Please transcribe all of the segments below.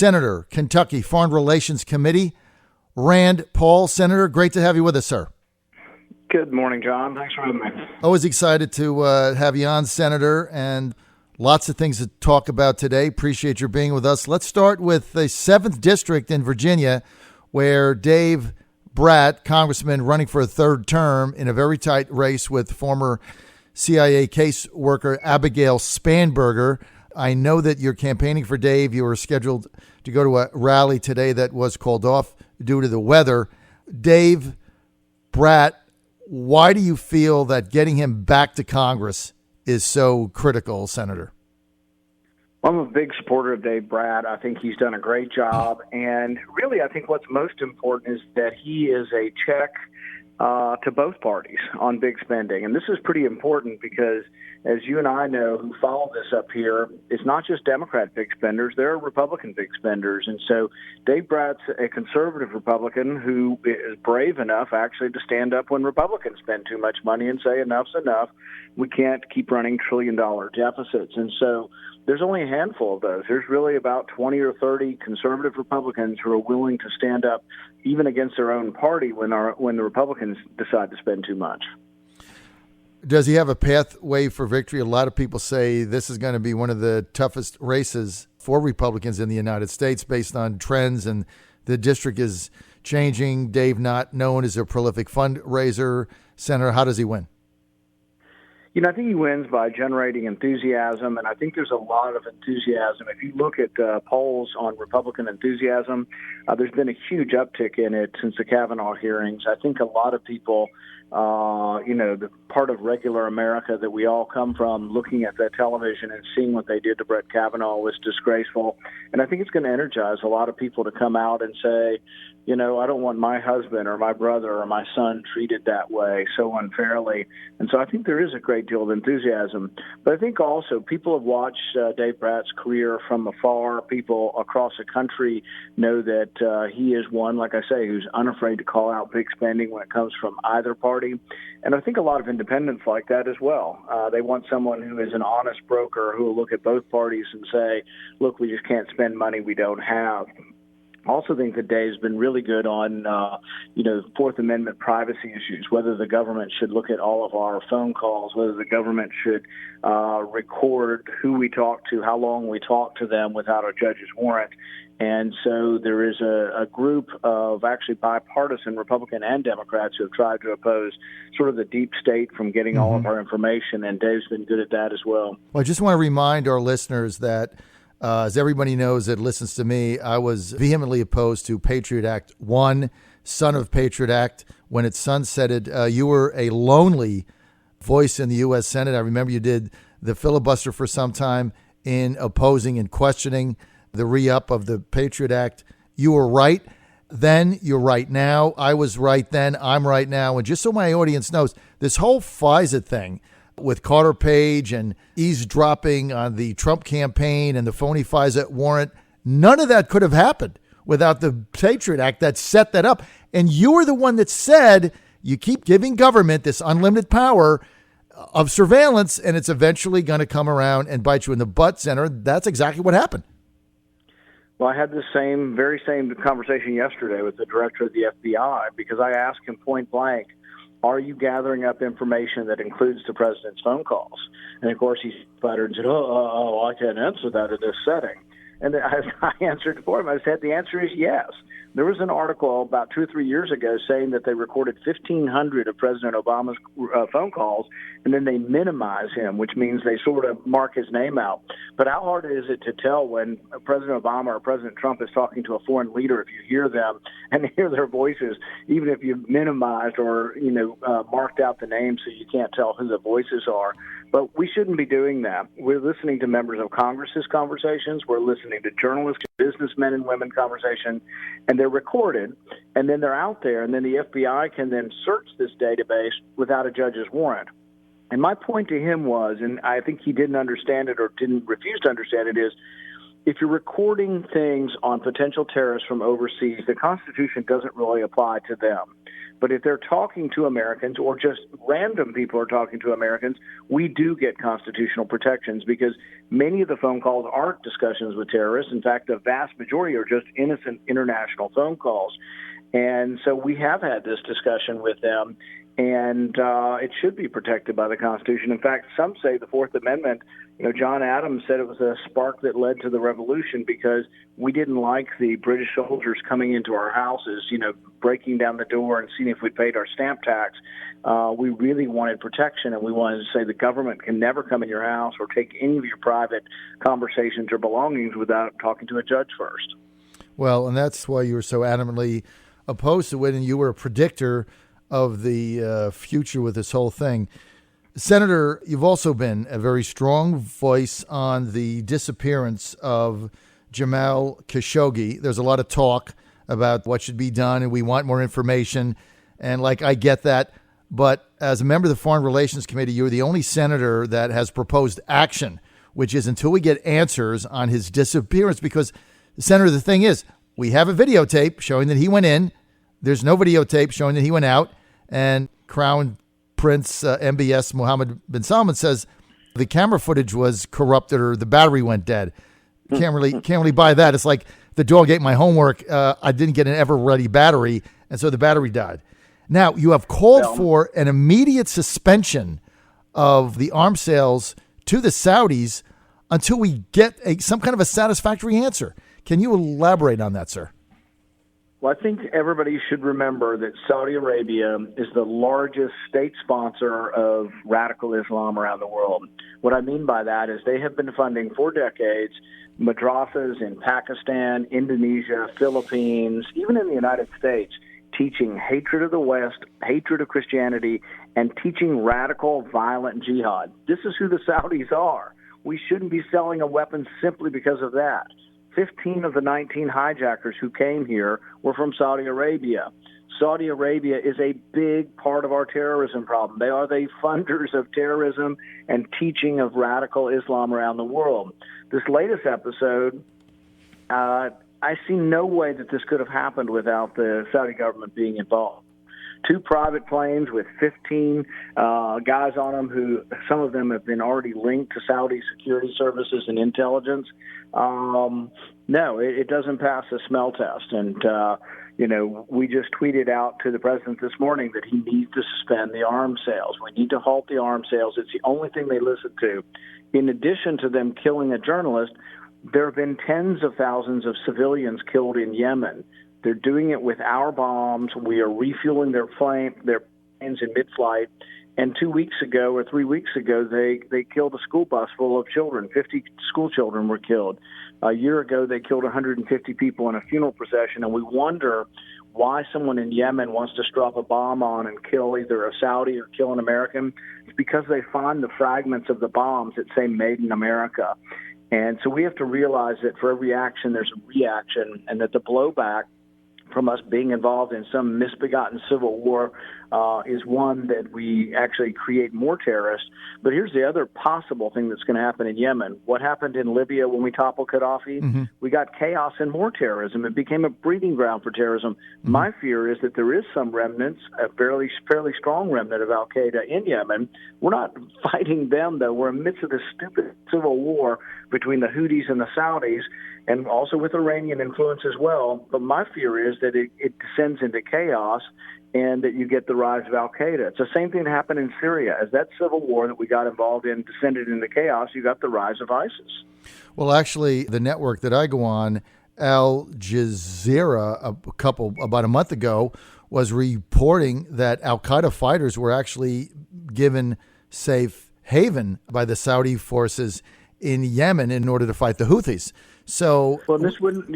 Senator, Kentucky Foreign Relations Committee, Rand Paul. Senator, great to have you with us, sir. Good morning, John. Thanks for having me. Always excited to have you on, Senator, and lots of things to talk about today. Appreciate your being with us. Let's start with the 7th District in Virginia, where Dave Brat, congressman running for a third term in a very tight race with former CIA caseworker Abigail Spanberger. I know that you're campaigning for Dave. You were scheduled to go to a rally today that was called off due to the weather. Dave Brat, why do you feel that getting him back to Congress is so critical, Senator? I'm a big supporter of Dave Brat. I think he's done a great job. And really, I think what's most important is that he is a check to both parties on big spending. And this is pretty important because, as you and I know who follow this up here, it's not just Democrat big spenders, there are Republican big spenders. And so Dave Brat's a conservative Republican who is brave enough actually to stand up when Republicans spend too much money and say enough's enough. We can't keep running trillion-dollar deficits. And so there's only a handful of those. There's really about 20 or 30 conservative Republicans who are willing to stand up even against their own party when the Republicans decide to spend too much. Does he have a pathway for victory? A lot of people say this is going to be one of the toughest races for Republicans in the United States based on trends, and the district is changing. Dave not known as a prolific fundraiser. Senator, how does he win? You know, I think he wins by generating enthusiasm, and I think there's a lot of enthusiasm. If you look at polls on Republican enthusiasm, there's been a huge uptick in it since the Kavanaugh hearings. I think a lot of people, the part of regular America that we all come from, looking at that television and seeing what they did to Brett Kavanaugh was disgraceful. And I think it's going to energize a lot of people to come out and say, you know, I don't want my husband or my brother or my son treated that way so unfairly. And so I think there is a great deal of enthusiasm. But I think also people have watched Dave Brat's career from afar. People across the country know that he is one, like I say, who's unafraid to call out big spending when it comes from either party. And I think a lot of independents like that as well. They want someone who is an honest broker who will look at both parties and say, look, we just can't spend money we don't have. I also think that Dave's been really good on, Fourth Amendment privacy issues, whether the government should look at all of our phone calls, whether the government should record who we talk to, how long we talk to them without a judge's warrant. And so there is a group of actually bipartisan Republican and Democrats who have tried to oppose sort of the deep state from getting all of our information, and Dave's been good at that as well. Well, I just want to remind our listeners that as everybody knows that listens to me, I was vehemently opposed to Patriot Act 1, son of Patriot Act. When it sunsetted, you were a lonely voice in the U.S. Senate. I remember you did the filibuster for some time in opposing and questioning the re-up of the Patriot Act. You were right then, you're right now. I was right then, I'm right now. And just so my audience knows, this whole FISA thing with Carter Page and eavesdropping on the Trump campaign and the phony FISA warrant, none of that could have happened without the Patriot Act that set that up. And you were the one that said you keep giving government this unlimited power of surveillance, and it's eventually going to come around and bite you in the butt, Senator. That's exactly what happened. Well, I had this very same conversation yesterday with the director of the FBI because I asked him point blank, are you gathering up information that includes the president's phone calls? And, of course, he sputtered and said, I can't answer that in this setting. And I answered for him. I said, the answer is yes. There was an article about 2 or 3 years ago saying that they recorded 1,500 of President Obama's phone calls, and then they minimize him, which means they sort of mark his name out. But how hard is it to tell when President Obama or President Trump is talking to a foreign leader if you hear them and hear their voices, even if you've minimized or marked out the names so you can't tell who the voices are? But we shouldn't be doing that. We're listening to members of Congress's conversations. We're listening to journalists, businessmen and women conversation, and they're recorded, and then they're out there, and then the FBI can then search this database without a judge's warrant. And my point to him was, and I think he didn't understand it or didn't refuse to understand it, is if you're recording things on potential terrorists from overseas, the Constitution doesn't really apply to them. But if they're talking to Americans or just random people are talking to Americans, we do get constitutional protections because many of the phone calls aren't discussions with terrorists. In fact, the vast majority are just innocent international phone calls. And so we have had this discussion with them, and it should be protected by the Constitution. In fact, some say the Fourth Amendment, John Adams said it was a spark that led to the revolution because we didn't like the British soldiers coming into our houses, breaking down the door and seeing if we paid our stamp tax. We really wanted protection, and we wanted to say the government can never come in your house or take any of your private conversations or belongings without talking to a judge first. Well, and that's why you were so adamantly opposed to it, and you were a predictor of the future with this whole thing. Senator, you've also been a very strong voice on the disappearance of Jamal Khashoggi. There's a lot of talk about what should be done, and we want more information. And I get that. But as a member of the Foreign Relations Committee, you're the only senator that has proposed action, which is until we get answers on his disappearance. Because, Senator, the thing is, we have a videotape showing that he went in. There's no videotape showing that he went out. And Crown Prince MBS Mohammed bin Salman says the camera footage was corrupted or the battery went dead. Can't really buy that. It's like the dog ate my homework. I didn't get an ever-ready battery, and so the battery died. Now, you have called for an immediate suspension of the arms sales to the Saudis until we get some kind of a satisfactory answer. Can you elaborate on that, sir? Well, I think everybody should remember that Saudi Arabia is the largest state sponsor of radical Islam around the world. What I mean by that is they have been funding for decades madrasas in Pakistan, Indonesia, Philippines, even in the United States, teaching hatred of the West, hatred of Christianity, and teaching radical, violent jihad. This is who the Saudis are. We shouldn't be selling a weapon simply because of that. 15 of the 19 hijackers who came here were from Saudi Arabia. Saudi Arabia is a big part of our terrorism problem. They are the funders of terrorism and teaching of radical Islam around the world. This latest episode, I see no way that this could have happened without the Saudi government being involved. 2 private planes with 15 guys on them who some of them have been already linked to Saudi security services and intelligence. No, it doesn't pass the smell test. And, we just tweeted out to the president this morning that he needs to suspend the arms sales. We need to halt the arms sales. It's the only thing they listen to. In addition to them killing a journalist, there have been tens of thousands of civilians killed in Yemen. They're doing it with our bombs. We are refueling their planes in mid-flight. And 2 weeks ago or 3 weeks ago, they killed a school bus full of children. 50 school children were killed. A year ago, they killed 150 people in a funeral procession. And we wonder why someone in Yemen wants to drop a bomb on and kill either a Saudi or kill an American. It's because they find the fragments of the bombs that say "Made in America." And so we have to realize that for every action, there's a reaction, and that the blowback from us being involved in some misbegotten civil war is one that we actually create more terrorists. But here's the other possible thing that's going to happen in Yemen. What happened in Libya when we toppled Gaddafi? Mm-hmm. We got chaos and more terrorism. It became a breeding ground for terrorism. Mm-hmm. My fear is that there is some remnants, a fairly strong remnant of al-Qaeda in Yemen. We're not fighting them, though. We're in the midst of this stupid civil war between the Houthis and the Saudis, and also with Iranian influence as well. But my fear is that it descends into chaos and that you get the rise of al-Qaeda. It's the same thing that happened in Syria. As that civil war that we got involved in descended into chaos, you got the rise of ISIS. Well, actually, the network that I go on, Al Jazeera, about a month ago, was reporting that al-Qaeda fighters were actually given safe haven by the Saudi forces in Yemen in order to fight the Houthis. So, well, this wouldn't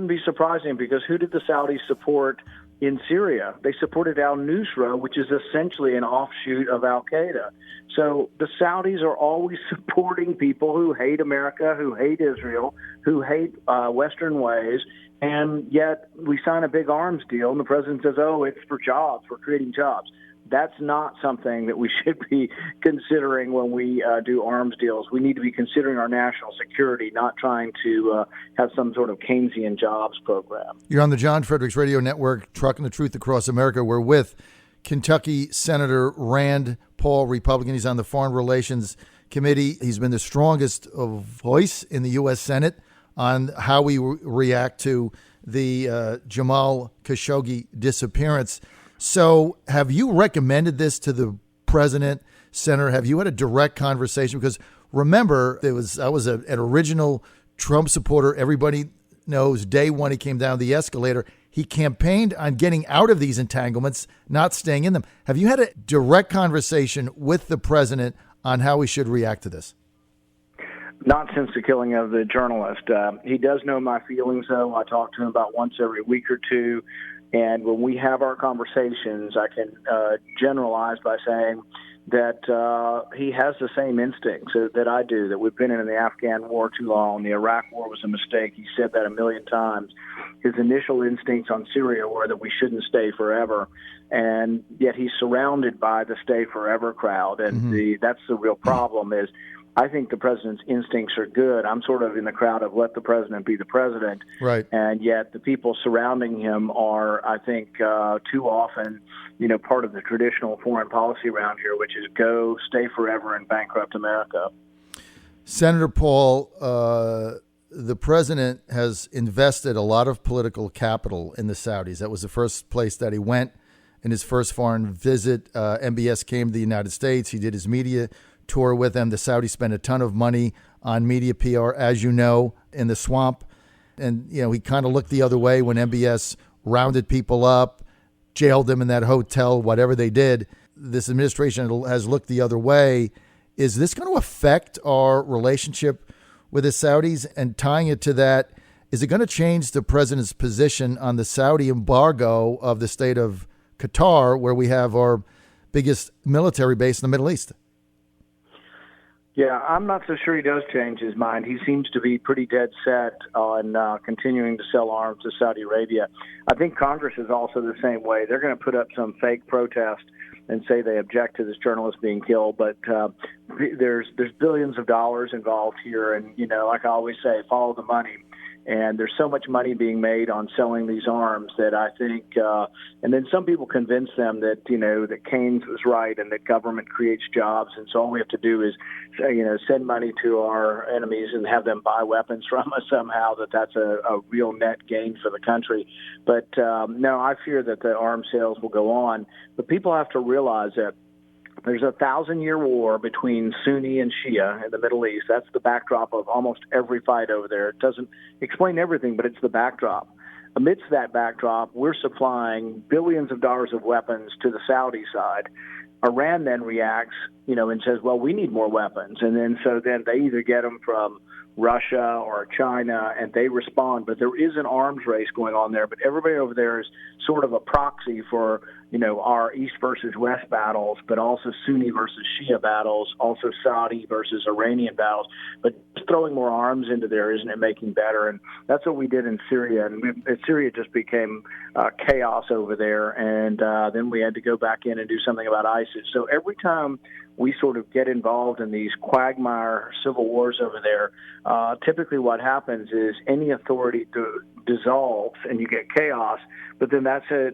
be surprising, because who did the Saudis support in Syria? They supported al-Nusra, which is essentially an offshoot of al-Qaeda. So the Saudis are always supporting people who hate America, who hate Israel, who hate Western ways, and yet we sign a big arms deal, and the president says, oh, it's for jobs, we're creating jobs. That's not something that we should be considering when we do arms deals. We need to be considering our national security, not trying to have some sort of Keynesian jobs program. You're on the John Fredericks Radio Network, trucking the truth across America. We're with Kentucky Senator Rand Paul, Republican. He's on the Foreign Relations Committee. He's been the strongest voice in the U.S. Senate on how we react to the Jamal Khashoggi disappearance. So have you recommended this to the president, Senator? Have you had a direct conversation? Because remember, I was an original Trump supporter. Everybody knows day one he came down the escalator. He campaigned on getting out of these entanglements, not staying in them. Have you had a direct conversation with the president on how we should react to this? Not since the killing of the journalist. He does know my feelings, though. I talk to him about once every week or two. And when we have our conversations, I can generalize by saying that he has the same instincts that I do, that we've been in the Afghan war too long. The Iraq war was a mistake. He said that a million times. His initial instincts on Syria were that we shouldn't stay forever. And yet he's surrounded by the stay forever crowd. And that's the real problem is I think the president's instincts are good. I'm sort of in the crowd of let the president be the president. Right. And yet the people surrounding him are, I think, too often, part of the traditional foreign policy around here, which is go, stay forever, and bankrupt America. Senator Paul, the president has invested a lot of political capital in the Saudis. That was the first place that he went in his first foreign visit. MBS came to the United States. He did his media tour with them. The Saudis spent a ton of money on media PR, as you know, in the swamp. And, he kind of looked the other way when MBS rounded people up, jailed them in that hotel, whatever they did. This administration has looked the other way. Is this going to affect our relationship with the Saudis? And tying it to that, is it going to change the president's position on the Saudi embargo of the state of Qatar, where we have our biggest military base in the Middle East? Yeah, I'm not so sure he does change his mind. He seems to be pretty dead set on continuing to sell arms to Saudi Arabia. I think Congress is also the same way. They're going to put up some fake protest and say they object to this journalist being killed, but there's billions of dollars involved here, and like I always say, follow the money. And there's so much money being made on selling these arms that I think, and then some people convince them that, that Keynes was right and that government creates jobs. And so all we have to do is, send money to our enemies and have them buy weapons from us somehow, that's a real net gain for the country. But no, I fear that the arms sales will go on. But people have to realize that there's a 1,000-year war between Sunni and Shia in the Middle East. That's the backdrop of almost every fight over there. It doesn't explain everything, but it's the backdrop. Amidst that backdrop, we're supplying billions of dollars of weapons to the Saudi side. Iran then reacts, and says, well, we need more weapons. And then they either get them from Russia or China, and they respond. But there is an arms race going on there. But everybody over there is sort of a proxy for, our East versus West battles, but also Sunni versus Shia battles, also Saudi versus Iranian battles. But just throwing more arms into there, isn't it making better? And that's what we did in Syria. And Syria just became chaos over there. And then we had to go back in and do something about ISIS. So every time we sort of get involved in these quagmire civil wars over there, typically what happens is any authority dissolves and you get chaos, but then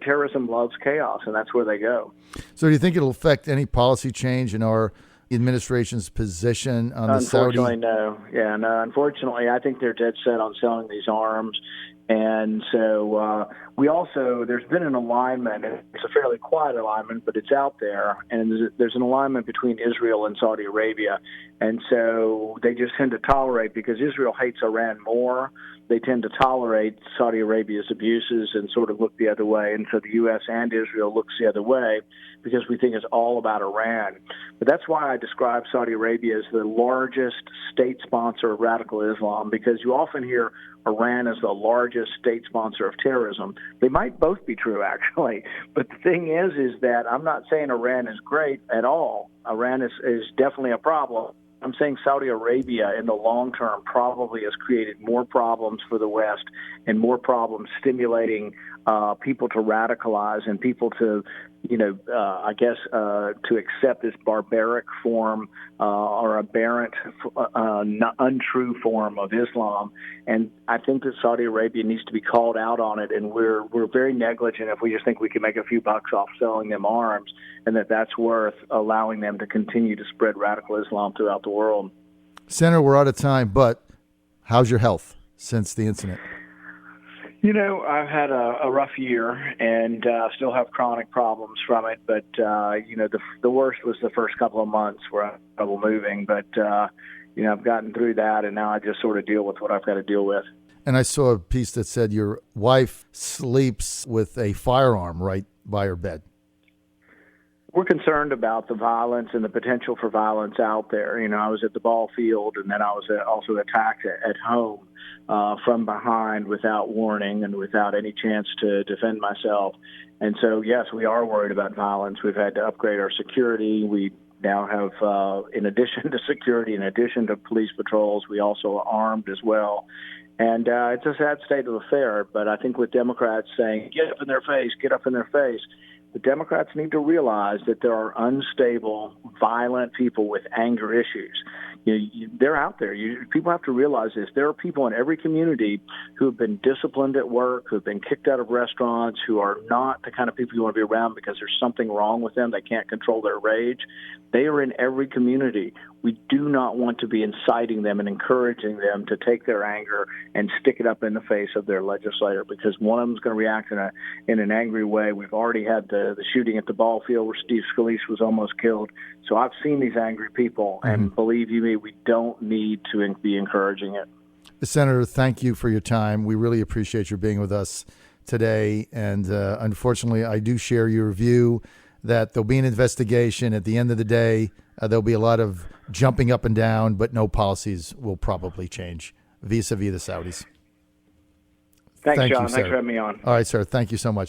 terrorism loves chaos, and that's where they go. So do you think it'll affect any policy change in our administration's position on the Saudi? Unfortunately, no. Yeah, no. Unfortunately, I think they're dead set on selling these arms. And so there's been an alignment, and it's a fairly quiet alignment, but it's out there, and there's an alignment between Israel and Saudi Arabia. And so they just tend to tolerate, because Israel hates Iran more, they tend to tolerate Saudi Arabia's abuses and sort of look the other way. And so the U.S. and Israel looks the other way because we think it's all about Iran. But that's why I describe Saudi Arabia as the largest state sponsor of radical Islam, because you often hear Iran as the largest state sponsor of terrorism. They might both be true, actually. But the thing is that I'm not saying Iran is great at all. Iran is definitely a problem. I'm saying Saudi Arabia in the long term probably has created more problems for the West and more problems stimulating people to radicalize and people to, to accept this barbaric form or aberrant, untrue form of Islam. And I think that Saudi Arabia needs to be called out on it, and we're very negligent if we just think we can make a few bucks off selling them arms, and that's worth allowing them to continue to spread radical Islam throughout the world. Senator, we're out of time, but how's your health since the incident? I've had a rough year and still have chronic problems from it. But, the worst was the first couple of months where I had trouble moving. But, I've gotten through that, and now I just sort of deal with what I've got to deal with. And I saw a piece that said your wife sleeps with a firearm right by her bed. We're concerned about the violence and the potential for violence out there. I was at the ball field, and then I was also attacked at home from behind without warning and without any chance to defend myself. And so, yes, we are worried about violence. We've had to upgrade our security. We now have, in addition to security, in addition to police patrols, we also are armed as well. And it's a sad state of affair, but I think with Democrats saying, get up in their face, the Democrats need to realize that there are unstable, violent people with anger issues. They're out there. People have to realize this. There are people in every community who have been disciplined at work, who have been kicked out of restaurants, who are not the kind of people you want to be around because there's something wrong with them. They can't control their rage. They are in every community. We do not want to be inciting them and encouraging them to take their anger and stick it up in the face of their legislator, because one of them is going to react in an angry way. We've already had the shooting at the ball field where Steve Scalise was almost killed. So I've seen these angry people, and believe you me, we don't need to be encouraging it. Senator, thank you for your time. We really appreciate your being with us today. And unfortunately, I do share your view that there'll be an investigation. At the end of the day, there'll be a lot of jumping up and down, but no policies will probably change vis-a-vis the Saudis. Thanks, John. Thanks for having me on. All right, sir. Thank you so much.